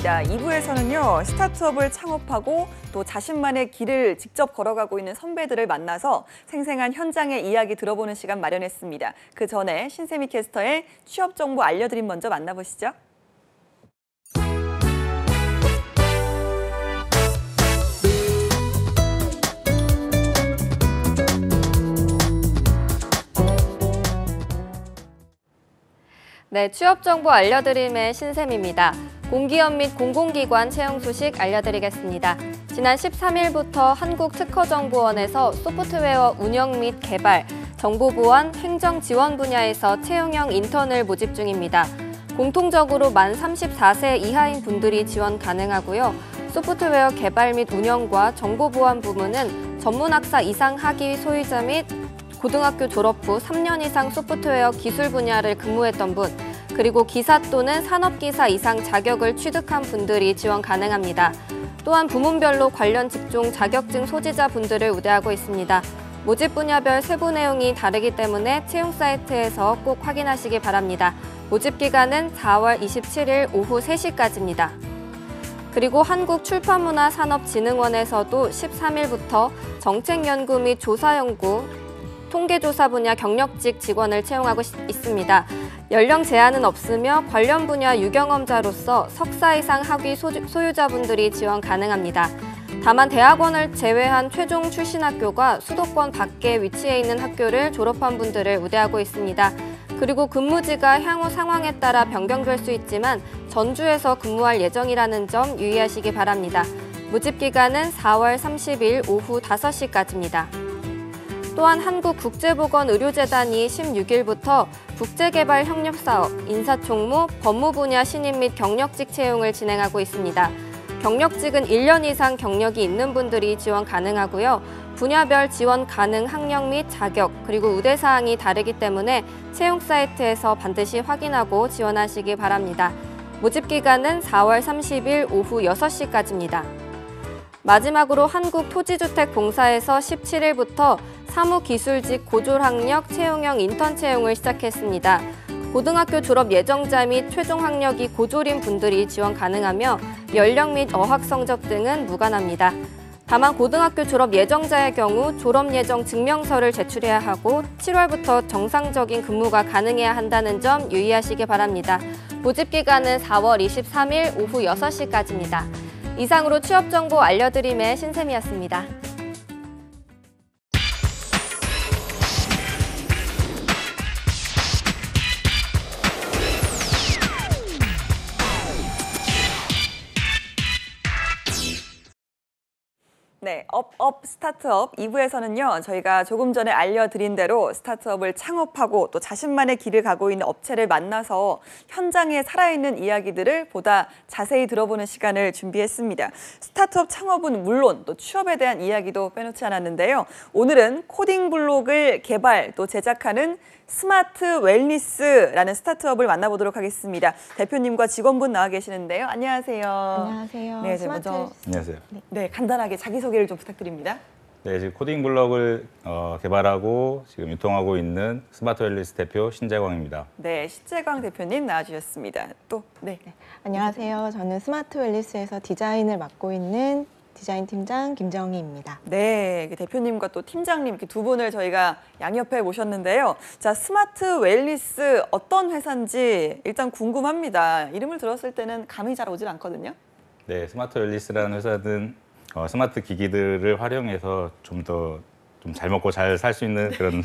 있습니다. 2부에서는요, 스타트업을 창업하고 또 자신만의 길을 직접 걸어가고 있는 선배들을 만나서 생생한 현장의 이야기 들어보는 시간 마련했습니다. 그 전에 신세미 캐스터의 취업 정보 알려드림 먼저 만나보시죠. 네, 취업 정보 알려드림의 신샘입니다. 공기업 및 공공기관 채용 소식 알려드리겠습니다. 지난 13일부터 한국특허정보원에서 소프트웨어 운영 및 개발, 정보보안, 행정지원 분야에서 채용형 인턴을 모집 중입니다. 공통적으로 만 34세 이하인 분들이 지원 가능하고요. 소프트웨어 개발 및 운영과 정보보안 부문은 전문학사 이상 학위 소유자 및 고등학교 졸업 후 3년 이상 소프트웨어 기술 분야를 근무했던 분, 그리고 기사 또는 산업기사 이상 자격을 취득한 분들이 지원 가능합니다. 또한 부문별로 관련 직종 자격증 소지자 분들을 우대하고 있습니다. 모집 분야별 세부 내용이 다르기 때문에 채용 사이트에서 꼭 확인하시기 바랍니다. 모집 기간은 4월 27일 오후 3시까지입니다. 그리고 한국출판문화산업진흥원에서도 13일부터 정책연구 및 조사연구, 통계조사 분야 경력직 직원을 채용하고 있습니다. 연령 제한은 없으며 관련 분야 유경험자로서 석사 이상 학위 소유자분들이 지원 가능합니다. 다만 대학원을 제외한 최종 출신 학교가 수도권 밖에 위치해 있는 학교를 졸업한 분들을 우대하고 있습니다. 그리고 근무지가 향후 상황에 따라 변경될 수 있지만 전주에서 근무할 예정이라는 점 유의하시기 바랍니다. 모집 기간은 4월 30일 오후 5시까지입니다. 또한 한국국제보건의료재단이 16일부터 국제개발협력사업, 인사총무, 법무 분야 신입 및 경력직 채용을 진행하고 있습니다. 경력직은 1년 이상 경력이 있는 분들이 지원 가능하고요. 분야별 지원 가능 학력 및 자격, 그리고 우대사항이 다르기 때문에 채용 사이트에서 반드시 확인하고 지원하시기 바랍니다. 모집 기간은 4월 30일 오후 6시까지입니다. 마지막으로 한국토지주택공사에서 17일부터 사무기술직 고졸학력 채용형 인턴 채용을 시작했습니다. 고등학교 졸업 예정자 및 최종 학력이 고졸인 분들이 지원 가능하며 연령 및 어학 성적 등은 무관합니다. 다만 고등학교 졸업 예정자의 경우 졸업 예정 증명서를 제출해야 하고 7월부터 정상적인 근무가 가능해야 한다는 점 유의하시기 바랍니다. 모집 기간은 4월 23일 오후 6시까지입니다. 이상으로 취업 정보 알려드림의 신샘이었습니다. 네, 업 스타트업 2부에서는요, 저희가 조금 전에 알려드린 대로 스타트업을 창업하고 또 자신만의 길을 가고 있는 업체를 만나서 현장에 살아있는 이야기들을 보다 자세히 들어보는 시간을 준비했습니다. 스타트업 창업은 물론 또 취업에 대한 이야기도 빼놓지 않았는데요. 오늘은 코딩 블록을 개발 또 제작하는 스마트 웰니스라는 스타트업을 만나보도록 하겠습니다. 대표님과 직원분 나와 계시는데요. 안녕하세요. 안녕하세요. 네, 먼저 안녕하세요. 네, 간단하게 자기소개를 좀 부탁드립니다. 네, 지금 코딩 블록을 개발하고 지금 유통하고 있는 스마트 웰니스 대표 신재광입니다. 네, 신재광 대표님 나와주셨습니다. 네. 안녕하세요. 저는 스마트 웰니스에서 디자인을 맡고 있는 디자인 팀장 김정희입니다. 네, 대표님과 또 팀장님 이렇게 두 분을 저희가 양옆에 모셨는데요. 자, 스마트 웰니스 어떤 회사인지 일단 궁금합니다. 이름을 들었을 때는 감이 잘 오질 않거든요. 네, 스마트 웰니스라는 회사는 스마트 기기들을 활용해서 좀 잘 먹고 잘 살 수 있는 그런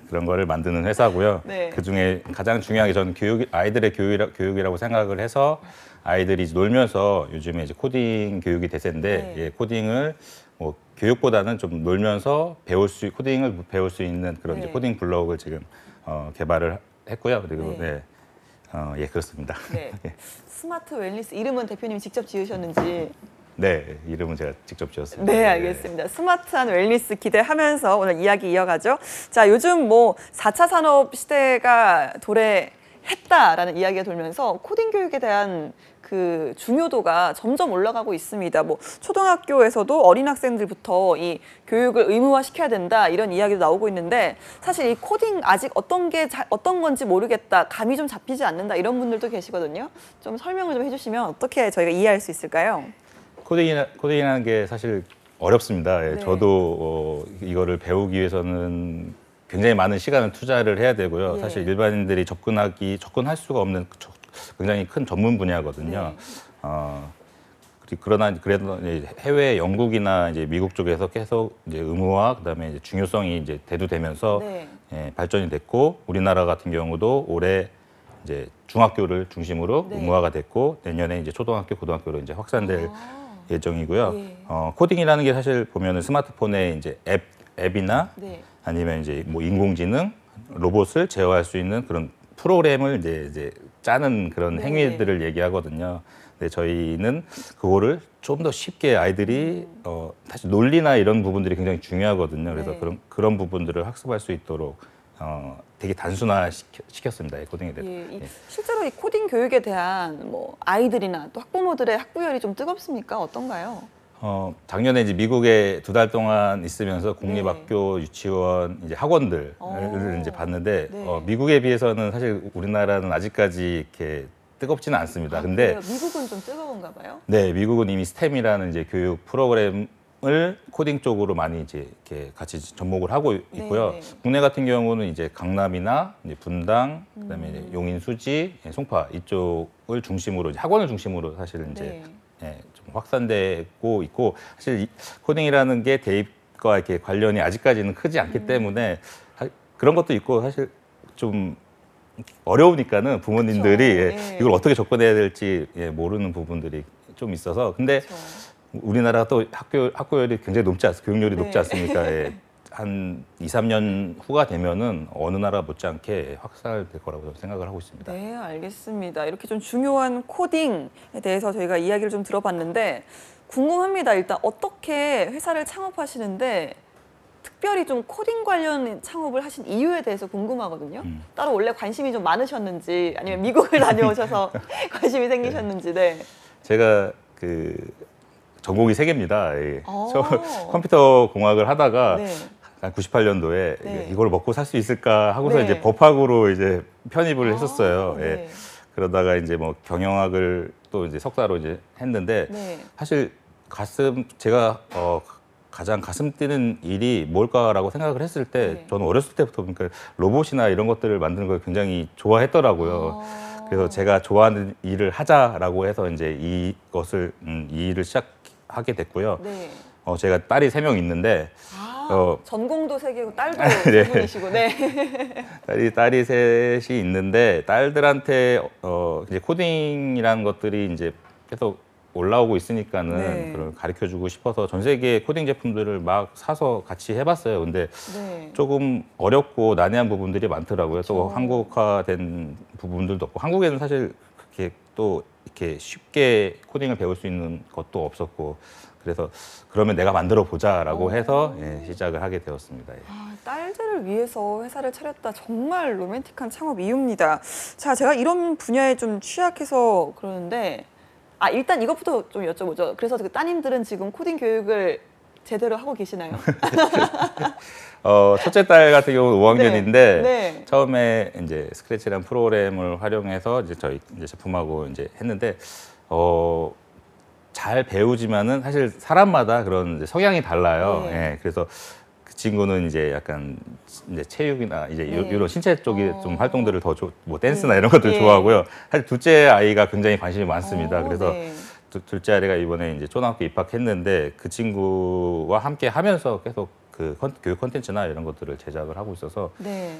그런 거를 만드는 회사고요. 네. 그중에 가장 중요한 게 저는 아이들의 교육이라고 생각을 해서 아이들이 이제 놀면서 요즘에 이제 코딩 교육이 대세인데 네. 예, 코딩을 뭐 교육보다는 좀 놀면서 코딩을 배울 수 있는 그런 이제 코딩 블록을 지금 개발을 했고요. 그리고 예, 그렇습니다. 네. 스마트 웰니스 이름은 대표님이 직접 지으셨는지. 네, 이름은 제가 직접 지었습니다. 네, 알겠습니다. 스마트한 웰니스 기대하면서 오늘 이야기 이어가죠. 자, 요즘 뭐 4차 산업 시대가 도래해 했다라는 이야기가 돌면서 코딩 교육에 대한 그 중요도가 점점 올라가고 있습니다. 뭐 초등학교에서도 어린 학생들부터 이 교육을 의무화 시켜야 된다 이런 이야기도 나오고 있는데 사실 이 코딩 아직 어떤 건지 모르겠다, 감이 좀 잡히지 않는다 이런 분들도 계시거든요. 좀 설명을 좀 해주시면 어떻게 저희가 이해할 수 있을까요? 코딩이라는 게 사실 어렵습니다. 예, 네. 저도 이거를 배우기 위해서는 굉장히 많은 시간을 투자를 해야 되고요. 예. 사실 일반인들이 접근할 수가 없는 굉장히 큰 전문 분야거든요. 네. 그러나 그래도 이제 해외 영국이나 이제 미국 쪽에서 계속 이제 의무화 그다음에 이제 중요성이 이제 대두되면서 네. 예, 발전이 됐고 우리나라 같은 경우도 올해 이제 중학교를 중심으로 네. 의무화가 됐고 내년에 이제 초등학교, 고등학교로 이제 확산될 예정이고요. 예. 코딩이라는 게 사실 보면은 스마트폰에 이제 앱이나 네. 아니면 이제 뭐 인공지능, 로봇을 제어할 수 있는 그런 프로그램을 이제 짜는 그런 네. 행위들을 얘기하거든요. 근데 저희는 그거를 좀 더 쉽게 아이들이 사실 논리나 이런 부분들이 굉장히 중요하거든요. 그래서 네. 그런 부분들을 학습할 수 있도록 되게 단순화 시켰습니다. 코딩에 대해서. 예, 실제로 이 코딩 교육에 대한 뭐 아이들이나 또 학부모들의 학부열이 좀 뜨겁습니까? 어떤가요? 작년에 이제 미국에 2달 동안 있으면서 공립학교, 유치원, 이제 학원들을 이제 봤는데 네. 미국에 비해서는 사실 우리나라는 아직까지 이렇게 뜨겁지는 않습니다. 근데 그래요? 미국은 좀 뜨거운가 봐요. 네, 미국은 이미 스템이라는 이제 교육 프로그램을 코딩 쪽으로 많이 이제 이렇게 같이 접목을 하고 있고요. 네. 국내 같은 경우는 이제 강남이나 이제 분당, 그다음에 이제 용인, 수지, 송파 이쪽을 중심으로 이제 학원을 중심으로 사실 이제 네. 좀 확산되고 있고 사실 이 코딩이라는 게 대입과 이렇게 관련이 아직까지는 크지 않기 때문에 그런 것도 있고 사실 좀 어려우니까는 부모님들이 그쵸. 예. 이걸 어떻게 접근해야 될지 모르는 부분들이 좀 있어서 근데 그렇죠. 우리나라가 또 학교열이 굉장히 교육열이 네. 높지 않습니까? 예. 한 2, 3년 후가 되면은 어느 나라 못지않게 확산될 거라고 생각을 하고 있습니다. 네, 알겠습니다. 이렇게 좀 중요한 코딩에 대해서 저희가 이야기를 좀 들어봤는데 궁금합니다. 일단 어떻게 회사를 창업하시는데 특별히 좀 코딩 관련 창업을 하신 이유에 대해서 궁금하거든요. 따로 원래 관심이 좀 많으셨는지 아니면 미국을 다녀오셔서 관심이 생기셨는지. 네. 제가 그 전공이 3개입니다. 예. 오. 저 컴퓨터 공학을 하다가 네. 한 98년도에 네. 이걸 먹고 살 수 있을까 하고서 네. 이제 법학으로 이제 편입을 했었어요. 예. 네. 그러다가 이제 뭐 경영학을 또 이제 석사로 이제 했는데 네. 사실 제가 가장 가슴 뛰는 일이 뭘까라고 생각을 했을 때 네. 저는 어렸을 때부터 그러니까 로봇이나 이런 것들을 만드는 걸 굉장히 좋아했더라고요. 그래서 제가 좋아하는 일을 하자라고 해서 이제 이 일을 시작하게 됐고요. 네. 제가 딸이 3명 있는데 전공도 3개고 딸도 네. 2분이시고. 네. 딸이 셋이 있는데 딸들한테 이제 코딩이라는 것들이 이제 계속 올라오고 있으니까는 네. 그걸 가르쳐주고 싶어서 전 세계 코딩 제품들을 막 사서 같이 해봤어요. 근데 네. 조금 어렵고 난해한 부분들이 많더라고요. 또 그렇죠. 한국화된 부분들도 없고 한국에는 사실 그렇게 또 이렇게 쉽게 코딩을 배울 수 있는 것도 없었고 그래서 그러면 내가 만들어 보자라고 해서 시작을 하게 되었습니다. 예. 딸들을 위해서 회사를 차렸다. 정말 로맨틱한 창업 이유입니다. 자, 제가 이런 분야에 좀 취약해서 그러는데 일단 이것부터 좀 여쭤보죠. 그래서 그 따님들은 지금 코딩 교육을 제대로 하고 계시나요? 첫째 딸 같은 경우는 5학년인데 네. 처음에 이제 스크래치라는 프로그램을 활용해서 이제 저희 이제 제품하고 이제 했는데 잘 배우지만은 사실 사람마다 그런 이제 성향이 달라요. 네. 예, 그래서 그 친구는 이제 약간 이제 체육이나 이제 네. 이런 신체 쪽의 좀 활동들을 뭐 댄스나 이런 것들 을 좋아하고요. 사실 둘째 아이가 굉장히 관심이 많습니다. 그래서 네. 둘째 아이가 이번에 이제 초등학교 입학했는데 그 친구와 함께 하면서 계속 그 교육 콘텐츠나 이런 것들을 제작을 하고 있어서 네.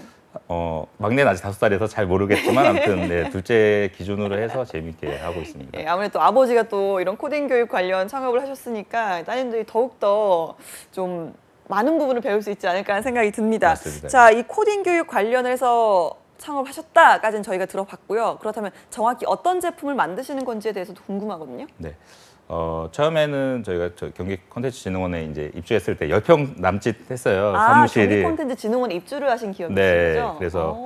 막내는 아직 5살이라서 잘 모르겠지만 아무튼 네, 둘째 기준으로 해서 재밌게 하고 있습니다. 예, 아무래도 아버지가 또 이런 코딩 교육 관련 창업을 하셨으니까 따님들이 더욱더 좀 많은 부분을 배울 수 있지 않을까 하는 생각이 듭니다. 맞습니다. 자, 이 코딩 교육 관련해서 창업하셨다까지는 저희가 들어봤고요. 그렇다면 정확히 어떤 제품을 만드시는 건지에 대해서도 궁금하거든요. 네. 처음에는 저희가 경기 콘텐츠진흥원에 이제 입주했을 때 10평 남짓 했어요. 사무실이. 경기콘텐츠진흥원에 입주를 하신 기업이시죠? 네, 그래서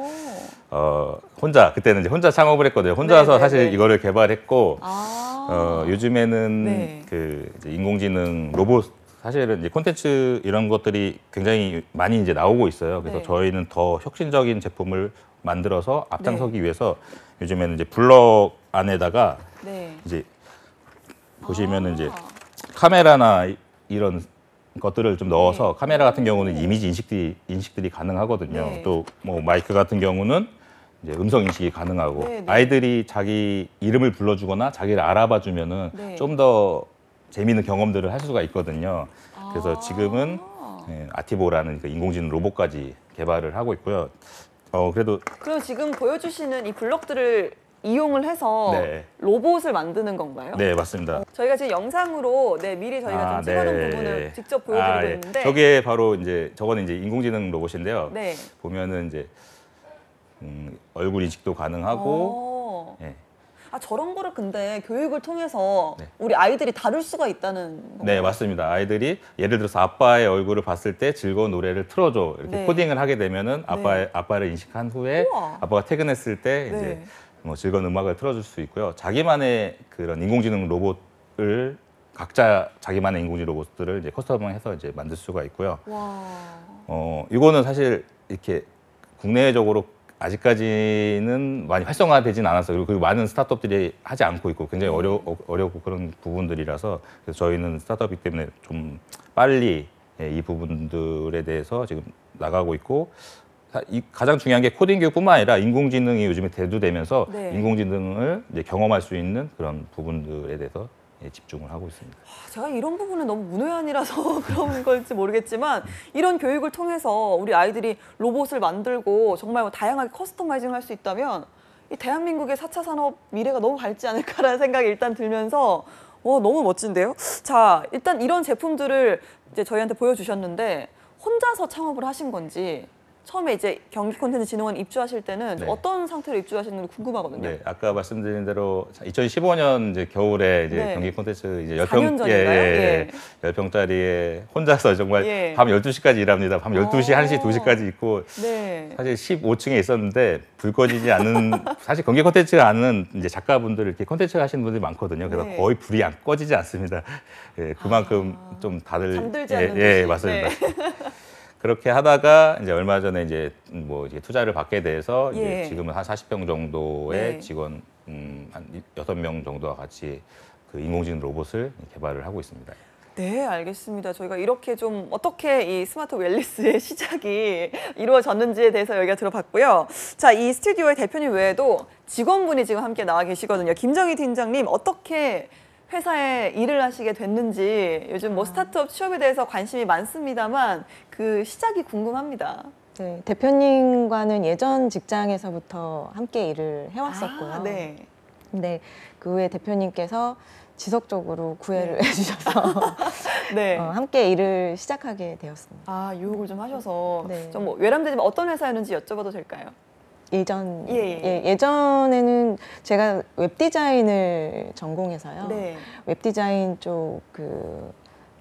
혼자 그때는 이제 혼자 창업을 했거든요. 혼자서 네, 네, 사실 네. 이거를 개발했고 요즘에는 네. 그 이제 인공지능 로봇 사실은 이제 콘텐츠 이런 것들이 굉장히 많이 이제 나오고 있어요. 그래서 네. 저희는 더 혁신적인 제품을 만들어서 앞장서기 위해서 요즘에는 이제 블럭 안에다가 네. 이제 보시면은 이제 카메라나 이런 것들을 좀 넣어서 카메라 같은 경우는 이미지 인식들이 가능하거든요. 네. 또 뭐 마이크 같은 경우는 이제 음성 인식이 가능하고 네, 네. 아이들이 자기 이름을 불러주거나 자기를 알아봐 주면은 네. 좀 더 재미있는 경험들을 할 수가 있거든요. 그래서 아. 지금은 아티보라는 그 인공지능 로봇까지 개발을 하고 있고요. 그래도 그럼 지금 보여주시는 이 블럭들을 이용을 해서 네. 로봇을 만드는 건가요? 네 맞습니다. 저희가 지금 영상으로 미리 저희가 좀 찍어놓은 네. 부분을 직접 보여드리고 예. 있는데 저게 바로 이제 저거는 이제 인공지능 로봇인데요. 네. 보면은 이제 얼굴 인식도 가능하고 어. 예. 저런 거를 근데 교육을 통해서 네. 우리 아이들이 다룰 수가 있다는 건가요? 네 맞습니다. 아이들이 예를 들어서 아빠의 얼굴을 봤을 때 즐거운 노래를 틀어줘 이렇게 네. 코딩을 하게 되면은 아빠를 인식한 후에 우와. 아빠가 퇴근했을 때 이제 네. 뭐 즐거운 음악을 틀어줄 수 있고요. 자기만의 그런 인공지능 로봇을 각자 자기만의 인공지능 로봇들을 이제 커스텀해서 이제 만들 수가 있고요. 와. 이거는 사실 이렇게 국내적으로 아직까지는 많이 활성화되진 않았어요. 그리고 많은 스타트업들이 하지 않고 있고 굉장히 어렵고 그런 부분들이라서 그래서 저희는 스타트업이기 때문에 좀 빨리 이 부분들에 대해서 지금 나가고 있고 가장 중요한 게 코딩 교육뿐만 아니라 인공지능이 요즘에 대두되면서 네. 인공지능을 이제 경험할 수 있는 그런 부분들에 대해서 집중을 하고 있습니다. 제가 이런 부분은 너무 문외한이라서 그런 걸지 모르겠지만 이런 교육을 통해서 우리 아이들이 로봇을 만들고 정말 다양하게 커스터마이징 할 수 있다면 이 대한민국의 4차 산업 미래가 너무 밝지 않을까라는 생각이 일단 들면서 너무 멋진데요? 자, 일단 이런 제품들을 이제 저희한테 보여주셨는데 혼자서 창업을 하신 건지 처음에 이제 경기콘텐츠진흥원 입주하실 때는 네. 어떤 상태로 입주하시는지 궁금하거든요. 네, 아까 말씀드린 대로 2015년 이제 겨울에 이제 네. 경기 콘텐츠 이제 4년 전인가요? 10평짜리에 혼자서 정말 예. 밤 12시까지 일합니다. 밤 12시, 1시, 2시까지 있고 네. 사실 15층에 있었는데 불 꺼지지 않은 사실 경기 콘텐츠가 아는 이제 작가분들 이렇게 콘텐츠 하시는 분들이 많거든요. 그래서 네. 거의 불이 안 꺼지지 않습니다. 예, 그만큼 좀 다들 잠들지 않는 듯이. 맞습니다. 네. 그렇게 하다가 이제 얼마 전에 이제 뭐 이제 투자를 받게 돼서 예. 이제 지금은 한 40평 정도의 네. 직원 한 6명 정도와 같이 그 인공지능 로봇을 개발을 하고 있습니다. 네, 알겠습니다. 저희가 이렇게 좀 어떻게 이 스마트 웰리스의 시작이 이루어졌는지에 대해서 여기가 들어봤고요. 자, 이 스튜디오의 대표님 외에도 직원분이 지금 함께 나와 계시거든요. 김정희 팀장님, 어떻게 회사에 일을 하시게 됐는지 요즘 뭐 스타트업 취업에 대해서 관심이 많습니다만 그 시작이 궁금합니다. 네, 대표님과는 예전 직장에서부터 함께 일을 해왔었고요. 네. 근데 그 후에 대표님께서 지속적으로 구애를 해주셔서 네. 함께 일을 시작하게 되었습니다. 유혹을 좀 하셔서 네. 좀 뭐 외람되지만 어떤 회사였는지 여쭤봐도 될까요? 예전에는 제가 웹 디자인을 전공해서요. 네. 웹 디자인 쪽 그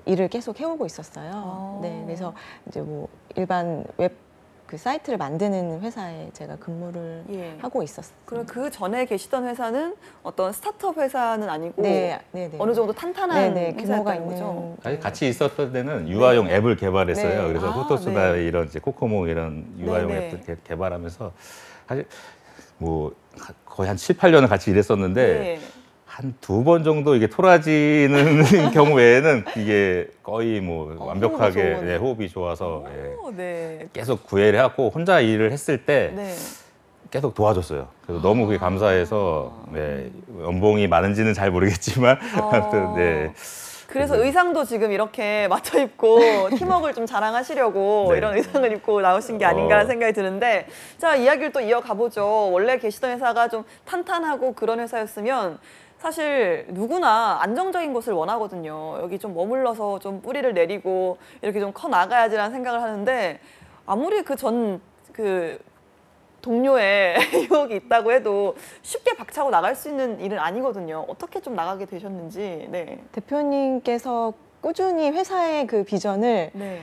일을 계속 해오고 있었어요. 네, 그래서 이제 뭐 일반 웹 그 사이트를 만드는 회사에 제가 근무를 예. 하고 있었어요. 그럼 그 전에 계시던 회사는 어떤 스타트업 회사는 아니고 네. 어느 정도 탄탄한 규모가 회사였다는 거죠? 있는. 사실 같이 있었을 때는 유아용 앱을 개발했어요. 네. 그래서 포토스나 네. 이런 이제 코코모 이런 유아용 네, 네. 앱들 개발하면서 사실 뭐 거의 한 7, 8년을 같이 일했었는데 네. 한 2번 정도 이게 토라지는 경우 외에는 이게 거의 뭐 완벽하게 호흡이 좋은. 호흡이 좋아서 네. 계속 구애를 해갖고 혼자 일을 했을 때 네. 계속 도와줬어요. 그래서 너무 그게 감사해서 연봉이 많은지는 잘 모르겠지만 아무튼 네. 그래서 의상도 지금 이렇게 맞춰 입고 팀워크를 좀 자랑하시려고 네. 이런 의상을 입고 나오신 게 아닌가 생각이 드는데 자, 이야기를 또 이어가 보죠. 원래 계시던 회사가 좀 탄탄하고 그런 회사였으면 사실 누구나 안정적인 곳을 원하거든요. 여기 좀 머물러서 좀 뿌리를 내리고 이렇게 좀 커 나가야지라는 생각을 하는데 아무리 그 동료의 유혹이 있다고 해도 쉽게 박차고 나갈 수 있는 일은 아니거든요. 어떻게 좀 나가게 되셨는지. 네. 대표님께서 꾸준히 회사의 그 비전을 네.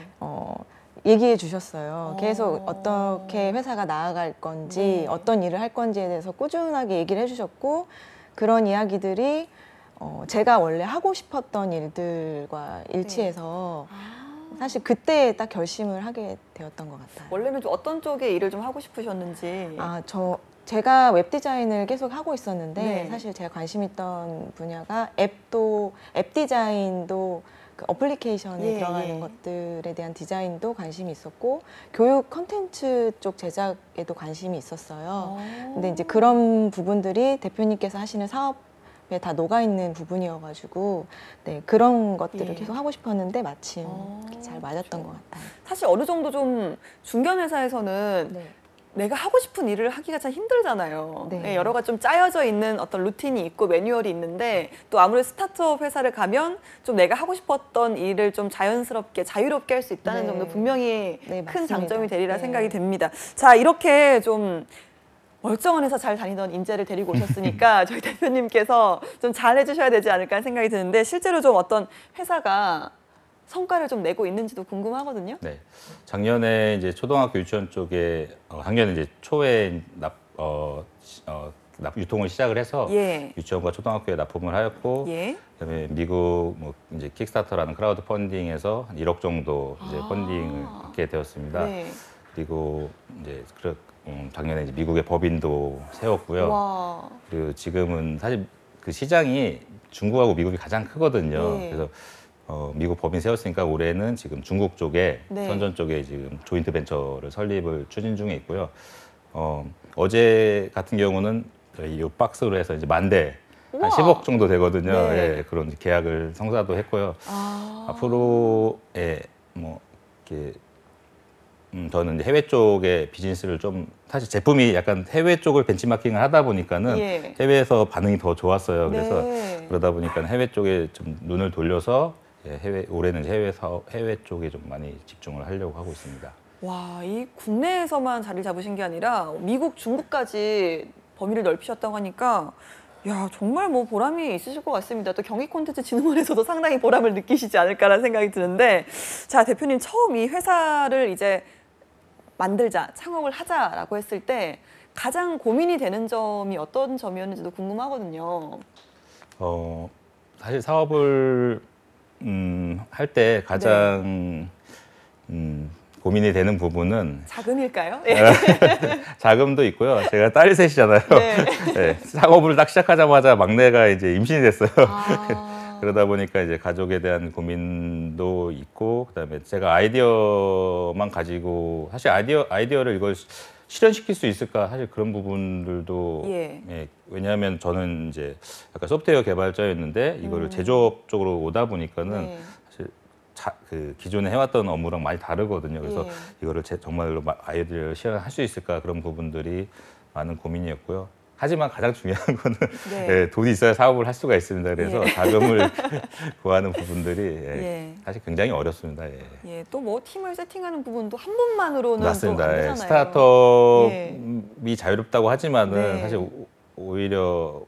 얘기해 주셨어요. 계속 어떻게 회사가 나아갈 건지, 네. 어떤 일을 할 건지에 대해서 꾸준하게 얘기를 해주셨고, 그런 이야기들이 제가 원래 하고 싶었던 일들과 일치해서 사실 그때 딱 결심을 하게 되었던 것 같아요. 원래는 좀 어떤 쪽의 일을 좀 하고 싶으셨는지. 제가 웹 디자인을 계속 하고 있었는데 네. 사실 제가 관심 있던 분야가 앱 디자인도 그 어플리케이션에 예, 들어가는 예. 것들에 대한 디자인도 관심이 있었고 교육 컨텐츠 쪽 제작에도 관심이 있었어요. 근데 이제 그런 부분들이 대표님께서 하시는 사업에 다 녹아 있는 부분이어가지고 네, 그런 것들을 예. 계속 하고 싶었는데 마침 이렇게 잘 맞았던 것 같아요. 사실 어느 정도 좀 중견 회사에서는 네. 내가 하고 싶은 일을 하기가 참 힘들잖아요. 네. 네, 여러 가지 좀 짜여져 있는 어떤 루틴이 있고 매뉴얼이 있는데 또 아무래도 스타트업 회사를 가면 좀 내가 하고 싶었던 일을 좀 자연스럽게 자유롭게 할 수 있다는 네. 점도 분명히 네, 큰 맞습니다. 장점이 되리라 네. 생각이 됩니다. 자, 이렇게 좀 멀쩡한 회사 잘 다니던 인재를 데리고 오셨으니까 저희 대표님께서 좀 잘 해주셔야 되지 않을까 하는 생각이 드는데 실제로 좀 어떤 회사가 성과를 좀 내고 있는지도 궁금하거든요. 네. 작년에 이제 초등학교 유치원 쪽에 작년에 이제 초에 유통을 시작을 해서 예. 유치원과 초등학교에 납품을 하였고 예. 그다음에 미국 뭐 이제 킥스타터라는 크라우드 펀딩에서 한 1억 정도 이제 펀딩을 받게 되었습니다. 네. 그리고 이제 작년에 이제 미국의 법인도 세웠고요. 와. 그리고 지금은 사실 그 시장이 중국하고 미국이 가장 크거든요. 예. 그래서 미국 법인 세웠으니까 올해는 지금 중국 쪽에 네. 선전 쪽에 지금 조인트 벤처를 설립을 추진 중에 있고요. 어제 같은 경우는 저희 이 박스로 해서 이제 10,000대 한 우와. 10억 정도 되거든요. 네. 예, 그런 계약을 성사도 했고요. 앞으로에 뭐 이렇게 저는 이제 해외 쪽의 비즈니스를 좀 사실 제품이 약간 해외 쪽을 벤치마킹을 하다 보니까는 예. 해외에서 반응이 더 좋았어요. 그래서 네. 그러다 보니까 해외 쪽에 좀 눈을 돌려서 올해는 해외 쪽에 좀 많이 집중을 하려고 하고 있습니다. 와, 이 국내에서만 자리를 잡으신 게 아니라 미국, 중국까지 범위를 넓히셨다고 하니까 야, 정말 뭐 보람이 있으실 것 같습니다. 또 경기콘텐츠진흥원에서도 상당히 보람을 느끼시지 않을까라는 생각이 드는데 자, 대표님 처음 이 회사를 이제 만들자, 창업을 하자라고 했을 때 가장 고민이 되는 점이 어떤 점이었는지도 궁금하거든요. 사실 사업을 할 때 가장 고민이 되는 부분은 자금일까요? 예. 자금도 있고요. 제가 딸이 셋이잖아요. 네. 네, 작업을 딱 시작하자마자 막내가 이제 임신이 됐어요. 아, 그러다 보니까 이제 가족에 대한 고민도 있고, 그다음에 제가 아이디어만 가지고 사실 아이디어를 이걸 실현시킬 수 있을까 사실 그런 부분들도 예. 왜냐하면 저는 이제 약간 소프트웨어 개발자였는데 이거를 제조업 쪽으로 오다 보니까는 네. 사실 그 기존에 해왔던 업무랑 많이 다르거든요. 그래서 예. 이거를 정말로 아이디어를 실현할 수 있을까 그런 부분들이 많은 고민이었고요. 하지만 가장 중요한 거는 네. 예, 돈이 있어야 사업을 할 수가 있습니다. 그래서 예. 자금을 구하는 부분들이 예. 사실 굉장히 어렵습니다. 예. 예, 또 뭐 팀을 세팅하는 부분도 한 분만으로는 맞습니다. 또 안 예. 되잖아요. 스타트업이 자유롭다고 하지만은 네. 사실 오히려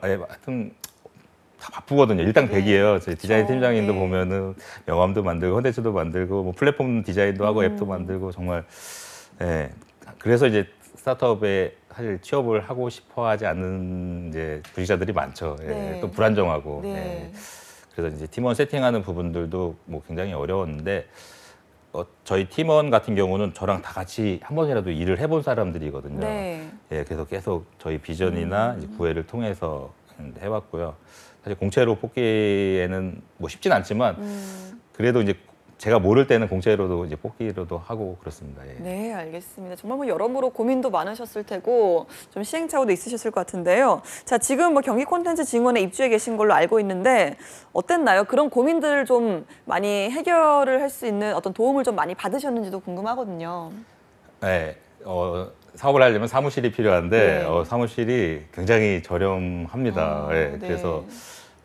하여튼 다 바쁘거든요. 일당백이에요. 저희 디자인 팀장님도 네. 보면은 명함도 만들고 콘텐츠도 만들고 뭐 플랫폼 디자인도 하고 앱도 만들고 정말 예. 그래서 이제 스타트업에 사실 취업을 하고 싶어하지 않는 이제 구직자들이 많죠. 예. 네. 또 불안정하고. 네. 예. 그래서 이제 팀원 세팅하는 부분들도 뭐 굉장히 어려웠는데 저희 팀원 같은 경우는 저랑 다 같이 한 번이라도 일을 해본 사람들이거든요. 네. 예, 그래서 계속 저희 비전이나 이제 구애를 통해서 해왔고요. 사실 공채로 뽑기에는 뭐 쉽진 않지만 그래도 이제 제가 모를 때는 공채로도 이제 뽑기로도 하고 그렇습니다. 예. 네, 알겠습니다. 정말 뭐 여러모로 고민도 많으셨을 테고 좀 시행착오도 있으셨을 것 같은데요. 자, 지금 뭐 경기콘텐츠진흥원에 입주해 계신 걸로 알고 있는데 어땠나요? 그런 고민들을 좀 많이 해결을 할 수 있는 어떤 도움을 좀 많이 받으셨는지도 궁금하거든요. 네, 사업을 하려면 사무실이 필요한데 네. 사무실이 굉장히 저렴합니다. 예, 네. 그래서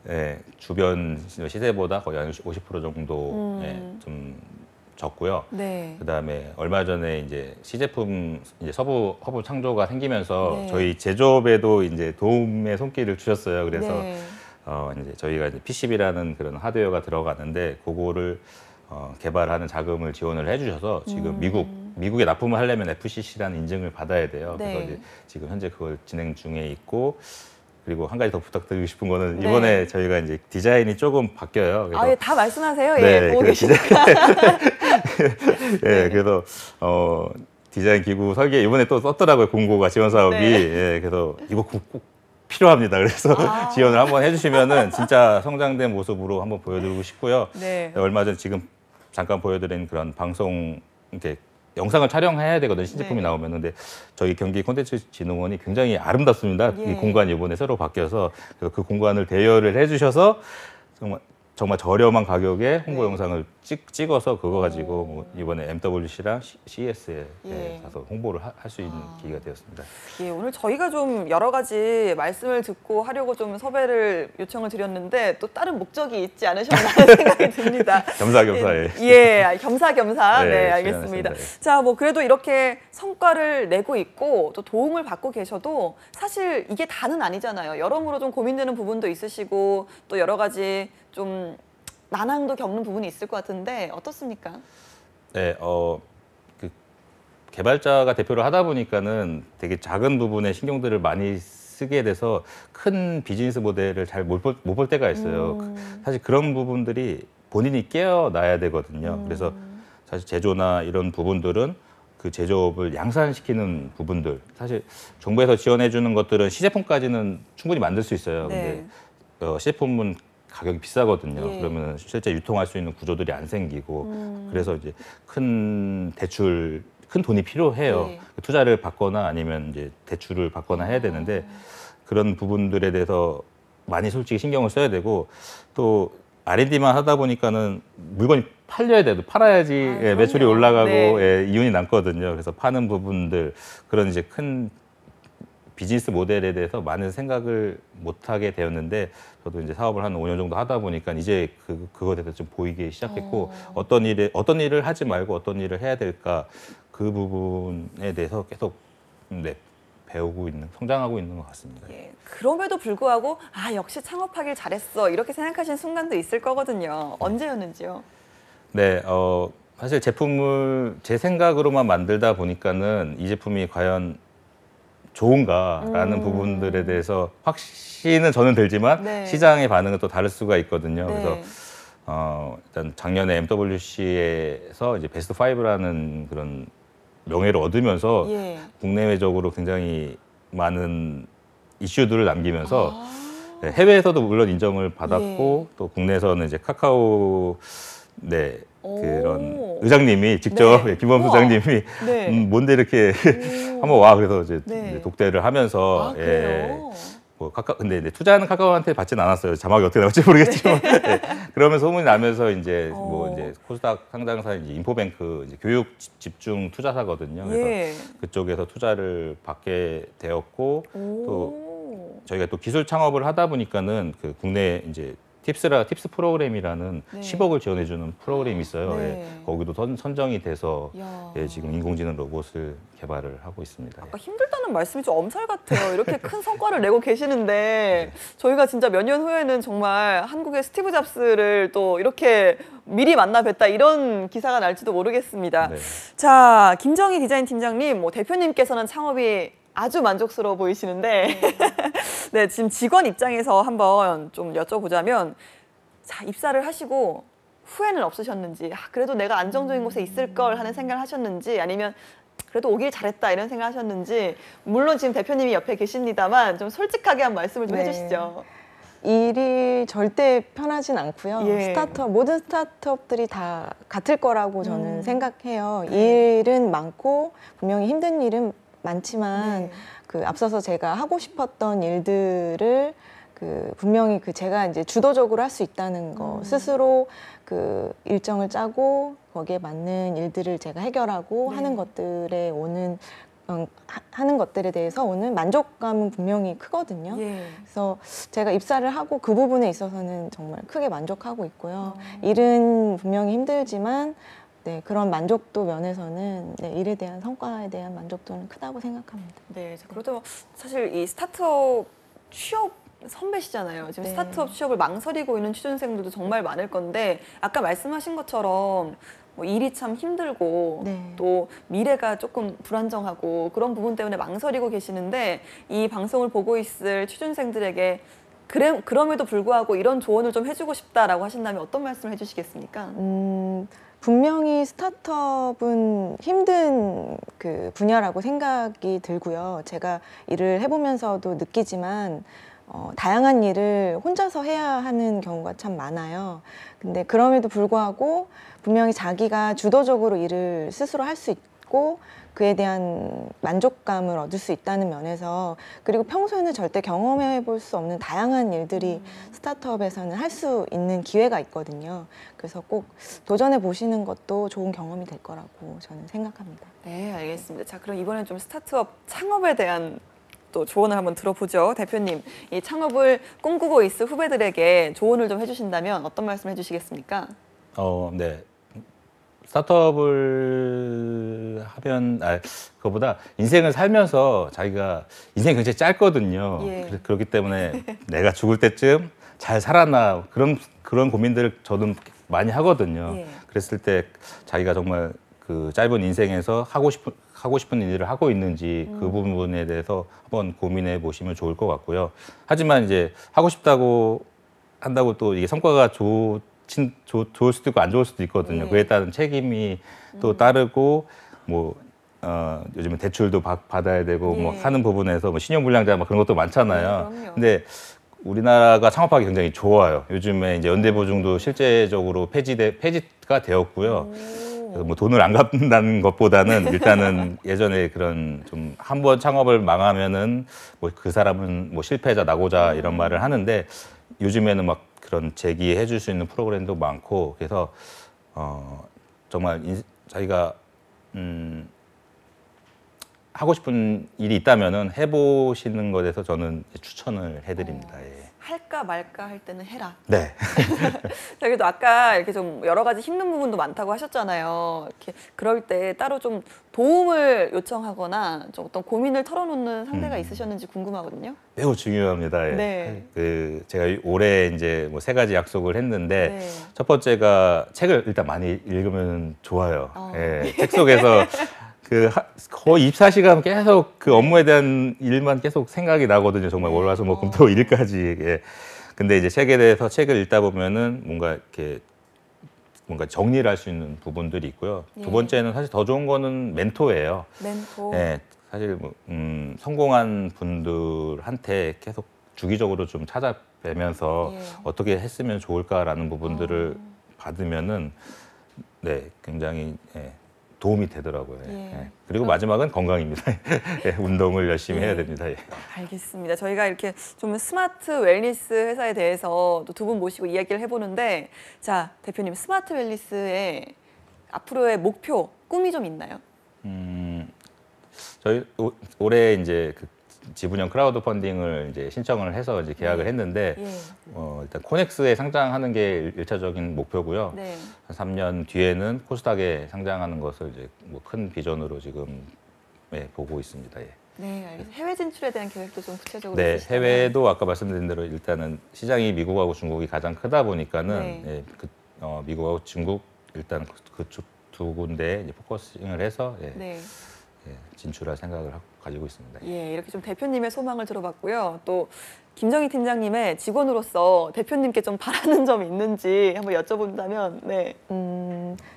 예, 주변 시세보다 거의 한 50% 정도 좀 적고요. 네. 그다음에 얼마 전에 이제 시제품 이제 허브 창조가 생기면서 네. 저희 제조업에도 이제 도움의 손길을 주셨어요. 그래서 네. 이제 저희가 이제 PCB라는 그런 하드웨어가 들어가는데 그거를 개발하는 자금을 지원을 해주셔서 지금 미국에 납품을 하려면 FCC라는 인증을 받아야 돼요. 네. 그래서 이제 지금 현재 그걸 진행 중에 있고, 그리고 한 가지 더 부탁드리고 싶은 거는 네. 이번에 저희가 이제 디자인이 조금 바뀌어요. 그래서 예, 다 말씀하세요. 네, 예, 보고 그래서 계시니까. 예, 그래서 디자인 기구 설계 이번에 또 썼더라고요. 공고가 지원 사업이. 네. 예, 그래서 이거 꼭 필요합니다. 그래서 지원을 한번 해주시면은 진짜 성장된 모습으로 한번 보여드리고 싶고요. 네. 얼마 전 지금 잠깐 보여드린 그런 방송 이렇게 영상을 촬영해야 되거든요. 신제품이 네. 나오면. 근데 저희 경기 콘텐츠진흥원이 굉장히 아름답습니다. 예. 이 공간이 이번에 새로 바뀌어서 그래서 그 공간을 대여를 해주셔서 정말 저렴한 가격에 홍보 네. 영상을 찍어서 그거 가지고 뭐 이번에 MWC랑 CES에 예. 가서 홍보를 할 수 있는 기회가 되었습니다. 예, 오늘 저희가 좀 여러 가지 말씀을 듣고 하려고 좀 섭외를 요청을 드렸는데 또 다른 목적이 있지 않으셨나 하는 생각이 듭니다. 겸사겸사. 예, 겸사겸사. 네, 네, 시간 알겠습니다. 하겠습니다. 자, 뭐 그래도 이렇게 성과를 내고 있고 또 도움을 받고 계셔도 사실 이게 다는 아니잖아요. 여러모로 좀 고민되는 부분도 있으시고 또 여러 가지 좀 난항도 겪는 부분이 있을 것 같은데 어떻습니까? 네, 그 개발자가 대표를 하다 보니까는 되게 작은 부분에 신경들을 많이 쓰게 돼서 큰 비즈니스 모델을 잘 못 볼 때가 있어요. 사실 그런 부분들이 본인이 깨어나야 되거든요. 그래서 사실 제조나 이런 부분들은 그 제조업을 양산시키는 부분들, 사실 정부에서 지원해 주는 것들은 시제품까지는 충분히 만들 수 있어요. 네. 근데 시제품은 가격이 비싸거든요. 예. 그러면 실제 유통할 수 있는 구조들이 안 생기고 그래서 이제 큰 돈이 필요해요. 예. 투자를 받거나 아니면 이제 대출을 받거나 해야 되는데 그런 부분들에 대해서 많이 솔직히 신경을 써야 되고 또 R&D만 하다 보니까는 물건이 팔려야 돼도 팔아야지 예, 매출이 그럼요. 올라가고 네. 예, 이윤이 남거든요. 그래서 파는 부분들 그런 이제 큰 비즈니스 모델에 대해서 많은 생각을 못 하게 되었는데 저도 이제 사업을 한 5년 정도 하다 보니까 이제 그거에 대해서 좀 보이기 시작했고 어떤 일을 하지 말고 어떤 일을 해야 될까 그 부분에 대해서 계속 배우고 있는, 성장하고 있는 것 같습니다. 예, 그럼에도 불구하고 역시 창업하길 잘했어 이렇게 생각하신 순간도 있을 거거든요. 언제였는지요? 네, 사실 제품을 제 생각으로만 만들다 보니까는 이 제품이 과연 좋은가라는 부분들에 대해서 확신은 저는 들지만 네. 시장의 반응은 또 다를 수가 있거든요. 네. 그래서 일단 작년에 MWC에서 이제 베스트 5라는 그런 명예를 얻으면서 예. 국내외적으로 굉장히 많은 이슈들을 남기면서 네, 해외에서도 물론 인정을 받았고 또 국내에서는 이제 카카오 그런 오. 의장님이 직접 네. 김범수 우와. 의장님이 네. 뭔데 이렇게 오. 한번 와 그래서 이제 네. 독대를 하면서 그래요? 근데 이제 투자는 카카오한테 받지는 않았어요. 자막이 어떻게 나올지 모르겠지만 네. 그러면서 소문이 나면서 이제 뭐 이제 코스닥 상장사 이제 인포뱅크 이제 교육 집중 투자사거든요. 그래서 예. 그쪽에서 투자를 받게 되었고 오. 또 저희가 또 기술 창업을 하다 보니까는 그 국내 이제 팁스 프로그램이라는 네. 10억을 지원해주는 프로그램이 있어요. 네. 예, 거기도 선정이 돼서 야. 예, 지금 인공지능 로봇을 개발을 하고 있습니다. 아까 힘들다는 말씀이 좀 엄살 같아요. 이렇게 큰 성과를 내고 계시는데 저희가 진짜 몇 년 후에는 정말 한국의 스티브 잡스를 또 이렇게 미리 만나 뵀다 이런 기사가 날지도 모르겠습니다. 네. 자, 김정희 디자인 팀장님, 뭐 대표님께서는 창업이 아주 만족스러워 보이시는데 네, 지금 직원 입장에서 한번 좀 여쭤보자면 자, 입사를 하시고 후회는 없으셨는지 그래도 내가 안정적인 곳에 있을 걸 하는 생각을 하셨는지 아니면 그래도 오길 잘했다 이런 생각을 하셨는지 물론 지금 대표님이 옆에 계십니다만 좀 솔직하게 한 말씀을 좀 네. 해주시죠. 일이 절대 편하진 않고요. 예. 모든 스타트업들이 다 같을 거라고 저는 생각해요. 네. 일은 많고 분명히 힘든 일은 많지만 네. 그 앞서서 제가 하고 싶었던 일들을 분명히 제가 이제 주도적으로 할 수 있다는 거 스스로 그 일정을 짜고 거기에 맞는 일들을 제가 해결하고 네. 하는 것들에 하는 것들에 대해서 오는 만족감은 분명히 크거든요. 예. 그래서 제가 입사를 하고 그 부분에 있어서는 정말 크게 만족하고 있고요. 일은 분명히 힘들지만 네, 그런 만족도 면에서는 일에 대한 성과에 대한 만족도는 크다고 생각합니다. 네, 그래도 사실 이 스타트업 취업 선배시잖아요. 지금 네. 스타트업 취업을 망설이고 있는 취준생들도 정말 많을 건데 아까 말씀하신 것처럼 뭐 일이 참 힘들고 네. 또 미래가 조금 불안정하고 그런 부분 때문에 망설이고 계시는데 이 방송을 보고 있을 취준생들에게 그럼에도 불구하고 이런 조언을 좀 해주고 싶다라고 하신다면 어떤 말씀을 해주시겠습니까? 분명히 스타트업은 힘든 그 분야라고 생각이 들고요. 제가 일을 해보면서도 느끼지만 다양한 일을 혼자서 해야 하는 경우가 참 많아요. 근데 그럼에도 불구하고 분명히 자기가 주도적으로 일을 스스로 할 수 있고 그에 대한 만족감을 얻을 수 있다는 면에서 그리고 평소에는 절대 경험해 볼 수 없는 다양한 일들이 스타트업에서는 할 수 있는 기회가 있거든요. 그래서 꼭 도전해 보시는 것도 좋은 경험이 될 거라고 저는 생각합니다. 네, 알겠습니다. 자, 그럼 이번엔 좀 스타트업 창업에 대한 또 조언을 한번 들어보죠. 대표님, 이 창업을 꿈꾸고 있을 후배들에게 조언을 좀 해주신다면 어떤 말씀 해주시겠습니까? 네. 스타트업을 하면, 그거보다 인생을 살면서 자기가 인생이 굉장히 짧거든요. 예. 그렇기 때문에 내가 죽을 때쯤 잘 살았나 그런 고민들을 저는 많이 하거든요. 예. 그랬을 때 자기가 정말 그 짧은 인생에서 하고 싶은 일을 하고 있는지 그 부분에 대해서 한번 고민해 보시면 좋을 것 같고요. 하지만 이제 하고 싶다고 한다고 또 이게 성과가 좋을 수도 있고 안 좋을 수도 있거든요. 예. 그에 따른 책임이 또 따르고 뭐 요즘은 대출도 받아야 되고 뭐 예. 하는 부분에서 뭐 신용불량자 막 그런 것도 많잖아요. 네, 그럼요. 근데 우리나라가 창업하기 굉장히 좋아요. 요즘에 이제 연대보증도 실제적으로 폐지가 되었고요. 그래서 뭐 돈을 안 갚는다는 것보다는 일단은 예전에 그런 좀 한 번 창업을 망하면은 뭐 그 사람은 뭐 실패자 낙오자 이런 말을 하는데 요즘에는 막 그런 제기해 줄 수 있는 프로그램도 많고 그래서 정말 자기가 하고 싶은 일이 있다면은 해보시는 것에 대해서 저는 추천을 해드립니다. 예. 할까 말까 할 때는 해라. 네. 자, 그래도 아까 이렇게 좀 여러 가지 힘든 부분도 많다고 하셨잖아요. 이렇게 그럴 때 따로 좀 도움을 요청하거나 좀 어떤 고민을 털어놓는 상대가 있으셨는지 궁금하거든요. 매우 중요합니다. 예. 네. 제가 올해 이제 뭐 3가지 약속을 했는데 네. 첫 번째가 책을 일단 많이 읽으면 좋아요. 예. 책 속에서 거의 24시간 계속 그 업무에 대한 일만 계속 생각이 나거든요. 정말 월, 화, 수, 목, 금, 토, 일까지. 예. 근데 이제 책에 대해서 책을 읽다 보면은 뭔가 정리를 할 수 있는 부분들이 있고요. 예. 두 번째는 사실 더 좋은 거는 멘토예요. 멘토. 예. 사실 뭐, 성공한 분들한테 계속 주기적으로 좀 찾아뵈면서 예. 어떻게 했으면 좋을까라는 부분들을 받으면은 네, 굉장히 도움이 되더라고요. 예. 예. 그리고 마지막은 건강입니다. 예, 운동을 열심히 해야 됩니다. 예. 알겠습니다. 저희가 이렇게 좀 스마트 웰니스 회사에 대해서 또 두 분 모시고 이야기를 해보는데, 자, 대표님, 스마트 웰니스의 앞으로의 목표, 꿈이 좀 있나요? 저희 올해 이제 그 지분형 크라우드 펀딩을 이제 신청을 해서 이제 계약을 했는데 예. 일단 코넥스에 상장하는 게 1차적인 목표고요. 네. 한 3년 뒤에는 코스닥에 상장하는 것을 이제 뭐 큰 비전으로 지금 보고 있습니다. 예. 네, 알겠습니다. 해외 진출에 대한 계획도 좀 구체적으로 네, 있으시다면. 해외도 아까 말씀드린 대로 일단은 시장이 미국하고 중국이 가장 크다 보니까는 네. 미국하고 중국 일단 그쪽 두 군데에 이제 포커싱을 해서 네. 진출할 생각을 가지고 있습니다. 예, 이렇게 좀 대표님의 소망을 들어봤고요. 또 김정희 팀장님의 직원으로서 대표님께 좀 바라는 점이 있는지 한번 여쭤본다면, 네.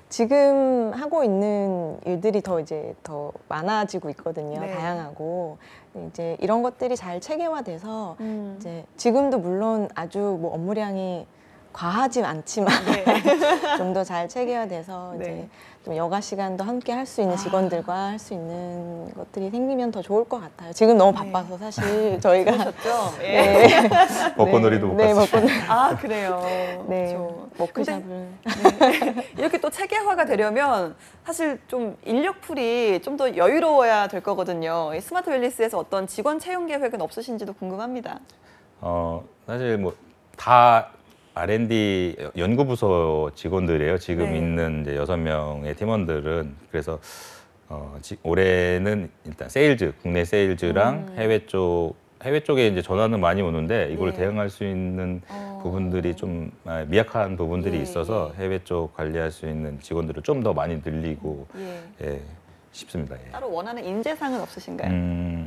지금 하고 있는 일들이 더 많아지고 있거든요. 네. 다양하고 이제 이런 것들이 잘 체계화돼서 음. 이제 지금도 물론 아주 뭐 업무량이 과하지 않지만 좀 더 잘 체계화돼서 네. 이제 좀 여가 시간도 함께 할 수 있는 직원들과 할 수 있는 것들이 생기면 더 좋을 것 같아요. 지금 너무 바빠서 사실 저희가 그러셨죠? 예. 네. 먹거놀이도 못 네, 갔어요. 먹거놀이. 아, 그래요. 네, 그렇죠. 워크샵을. 네. 이렇게 또 체계화가 되려면 사실 좀 인력풀이 좀 더 여유로워야 될 거거든요. 이 스마트 웰니스에서 어떤 직원 채용 계획은 없으신지도 궁금합니다. 사실 뭐 다 R&D 연구부서 직원들이에요. 지금 네. 있는 이제 6명의 팀원들은. 그래서 올해는 일단 세일즈, 국내 세일즈랑 해외 해외 쪽에 이제 전화는 많이 오는데 이걸 예. 대응할 수 있는 부분들이 좀 미약한 부분들이 예, 있어서 해외 쪽 관리할 수 있는 직원들을 좀 더 많이 늘리고 예. 싶습니다. 예. 따로 원하는 인재상은 없으신가요?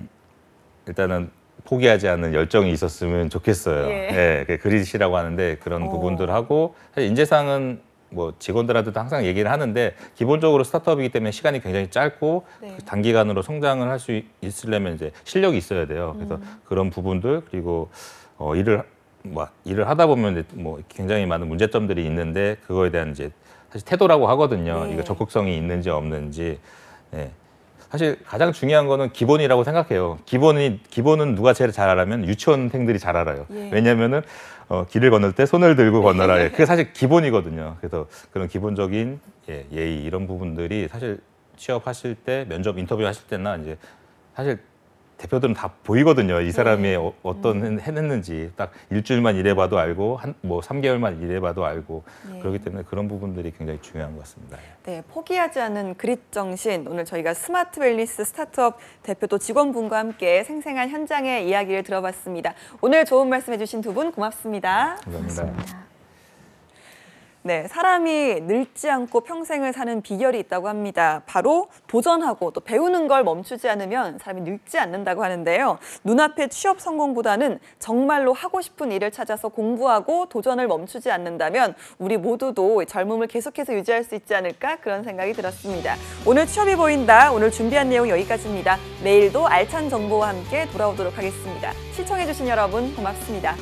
일단은 포기하지 않는 열정이 있었으면 좋겠어요. 예. 그 그릿이라고 하는데 그런 오. 부분들하고 사실 인재상은 뭐 직원들한테도 항상 얘기를 하는데 기본적으로 스타트업이기 때문에 시간이 굉장히 짧고 네. 단기간으로 성장을 할 수 있으려면 이제 실력이 있어야 돼요. 그래서 그런 부분들 그리고 일을 하다 보면 이제 뭐 굉장히 많은 문제점들이 있는데 그거에 대한 이제 사실 태도라고 하거든요. 네. 이거 적극성이 있는지 없는지. 네. 사실 가장 중요한 거는 기본이라고 생각해요. 기본은 누가 제일 잘 알아면 유치원생들이 잘 알아요. 예. 왜냐하면은 길을 건널 때 손을 들고 건너라. 그게 사실 기본이거든요. 그래서 그런 기본적인 예의 이런 부분들이 사실 취업하실 때 면접 인터뷰 하실 때나 이제 사실 대표들은 다 보이거든요. 이 사람이 어떤 해냈는지 딱 일주일만 일해봐도 알고 뭐 3개월만 일해봐도 알고 예. 그렇기 때문에 그런 부분들이 굉장히 중요한 것 같습니다. 네, 포기하지 않는 그릿 정신. 오늘 저희가 스마트 웰니스 스타트업 대표 또 직원분과 함께 생생한 현장의 이야기를 들어봤습니다. 오늘 좋은 말씀해 주신 두 분 고맙습니다. 감사합니다. 네, 사람이 늙지 않고 평생을 사는 비결이 있다고 합니다. 바로 도전하고 또 배우는 걸 멈추지 않으면 사람이 늙지 않는다고 하는데요. 눈앞의 취업 성공보다는 정말로 하고 싶은 일을 찾아서 공부하고 도전을 멈추지 않는다면 우리 모두도 젊음을 계속해서 유지할 수 있지 않을까 그런 생각이 들었습니다. 오늘 취업이 보인다. 오늘 준비한 내용 여기까지입니다. 내일도 알찬 정보와 함께 돌아오도록 하겠습니다. 시청해주신 여러분 고맙습니다.